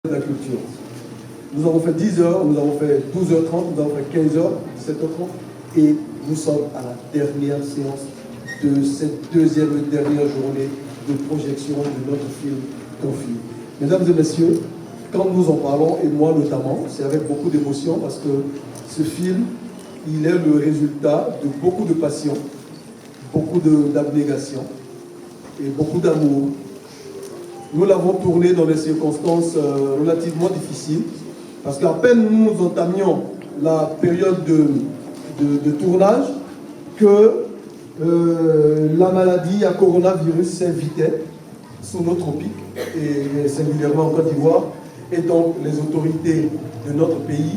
de la culture. Nous avons fait 10 heures, nous avons fait 12h30, nous avons fait 15h, 17h30 et nous sommes à la dernière séance de cette deuxième et dernière journée de projection de notre film Confiné. Mesdames et messieurs, quand nous en parlons, et moi notamment, c'est avec beaucoup d'émotion parce que ce film, il est le résultat de beaucoup de passion, beaucoup d'abnégation et beaucoup d'amour. Nous l'avons tourné dans des circonstances relativement difficiles, parce qu'à peine nous entamions la période de tournage que la maladie à coronavirus s'invitait sous nos tropiques, et singulièrement en Côte d'Ivoire, et donc les autorités de notre pays,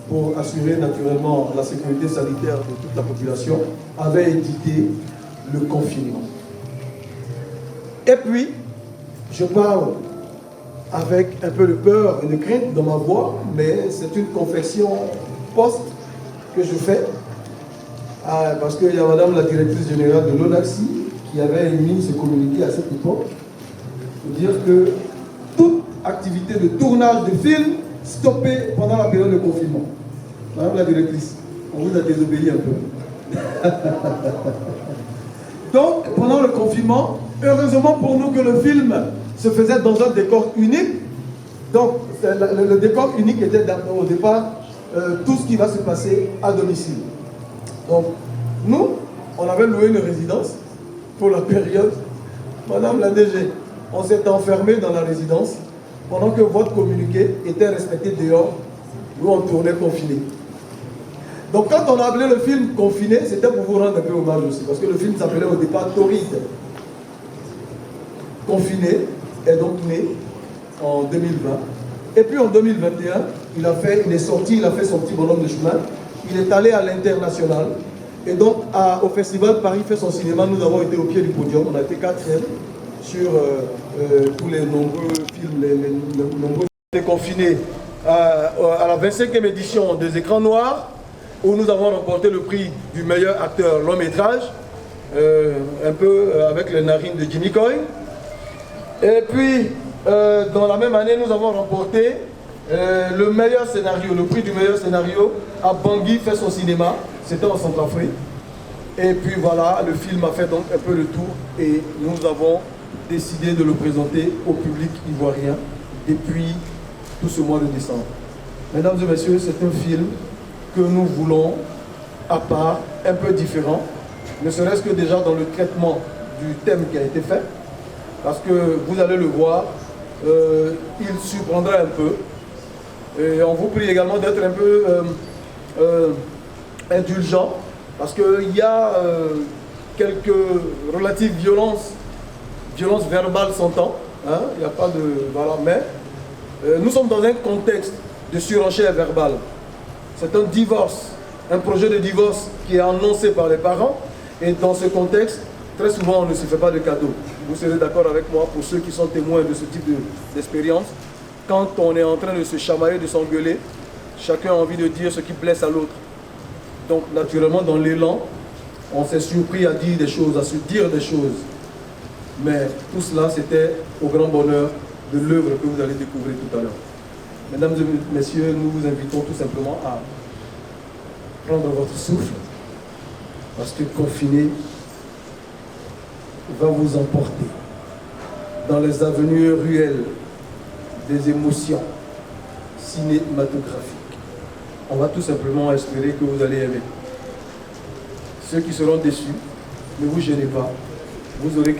pour assurer naturellement la sécurité sanitaire de toute la population, avaient édité le confinement. Et puis, je parle avec un peu de peur et de crainte dans ma voix, mais c'est une confession poste que je fais, parce qu'il y a madame la directrice générale de l'ONACSI qui avait émis ce communiqué à cette époque, pour dire que toute activité de tournage de film stoppée pendant la période de confinement. Madame la directrice, on vous a désobéi un peu. Donc, pendant le confinement, heureusement pour nous que le film se faisait dans un décor unique. Donc, le décor unique était au départ tout ce qui va se passer à domicile. Donc, nous, on avait loué une résidence pour la période. Madame la DG, on s'est enfermé dans la résidence pendant que votre communiqué était respecté dehors. Nous, on tournait confiné. Donc, quand on a appelé le film Confiné, c'était pour vous rendre un peu hommage aussi, parce que le film s'appelait au départ Torride. Confiné est donc né en 2020. Et puis en 2021, il a fait son petit bonhomme de chemin. Il est allé à l'international. Et donc au Festival Paris fait son cinéma, nous avons été au pied du podium. On a été 4e sur tous les nombreux films, les nombreux films confinés à la 25e édition des Écrans Noirs, où nous avons remporté le prix du meilleur acteur long métrage, un peu avec les narines de Jimmy Coyne. Et puis, dans la même année, nous avons remporté le meilleur scénario, le prix du meilleur scénario à Bangui fait son cinéma, c'était en Centrafrique. Et puis voilà, le film a fait donc un peu le tour et nous avons décidé de le présenter au public ivoirien depuis tout ce mois de décembre. Mesdames et messieurs, c'est un film que nous voulons à part, un peu différent, ne serait-ce que déjà dans le traitement du thème qui a été fait. Parce que vous allez le voir, il surprendra un peu. Et on vous prie également d'être un peu indulgent, parce qu'il y a quelques relatives violences verbales s'entend. Hein, il n'y a pas de... Voilà, mais nous sommes dans un contexte de surenchère verbale. C'est un divorce, un projet de divorce qui est annoncé par les parents. Et dans ce contexte, très souvent, on ne se fait pas de cadeaux. Vous serez d'accord avec moi, pour ceux qui sont témoins de ce type d'expérience, quand on est en train de se chamailler, de s'engueuler, chacun a envie de dire ce qui blesse à l'autre. Donc, naturellement, dans l'élan, on s'est surpris à dire des choses, à se dire des choses. Mais tout cela, c'était au grand bonheur de l'œuvre que vous allez découvrir tout à l'heure. Mesdames et messieurs, nous vous invitons tout simplement à prendre votre souffle, parce que Confiné va vous emporter dans les avenues ruelles des émotions cinématographiques. On va tout simplement espérer que vous allez aimer. Ceux qui seront déçus, ne vous gênez pas, vous aurez